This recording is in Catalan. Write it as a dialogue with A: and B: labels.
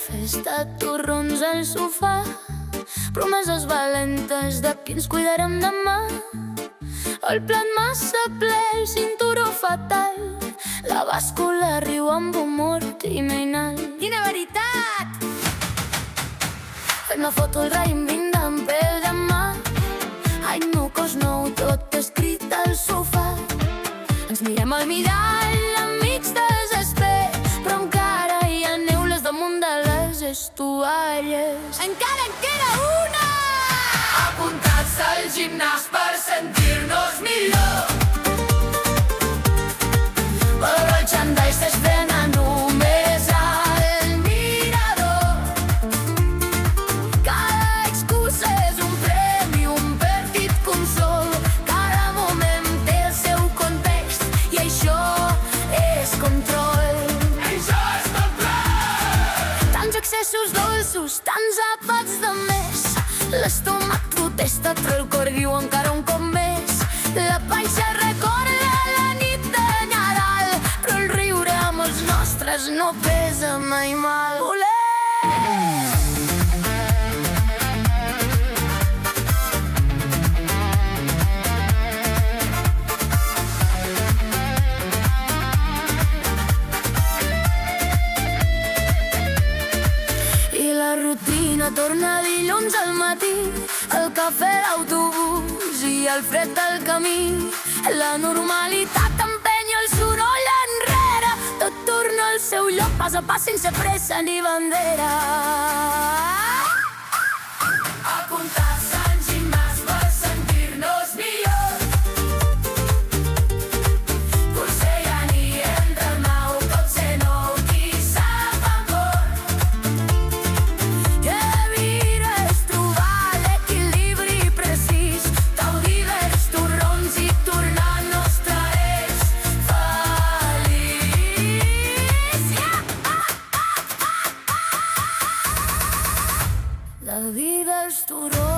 A: festa, torrons al sofà, promeses valentes de qui ens cuidarem demà. El plat massa ple, el cinturó fatal, la bàscula riu amb humor criminal.
B: Quina veritat!
A: Fem la foto al raïm brindant pel demà. Ai, no, cos nou, tot escrit al sofà. Ens mirem al mirall, amics desespers, però encara hi ha neules damunt de les estualles.
B: Encara en queda una!
A: Apuntats al gimnàs per sentir-nos millor. El merchandise s'estrena només al mirador. Cada excusa és un premi, un petit consol. Cada moment té el seu context i això és control.
C: Això és control!
A: Tants excessos dolços, tants àpats de més. L'estómac protesta, però el cor diu encara un cop més. La panxa recorda la nit de Nadal, però el riure amb els nostres no pesa mai mal. Olé! I la rutina torna dilluns al matí, el cafè, l'autobús i el fred del camí. La normalitat empenya el soroll enrere, tot torna al seu lloc, pas a pas, sense pressa ni bandera. Apuntats al gimnàs per sentir-nos millor. Potser ja ni entra el nou, potser no, qui sap amor. Que vida és trobar l'equilibri precís, gaudir dels torrons i tornar nostra és feliç. La vida és torrons.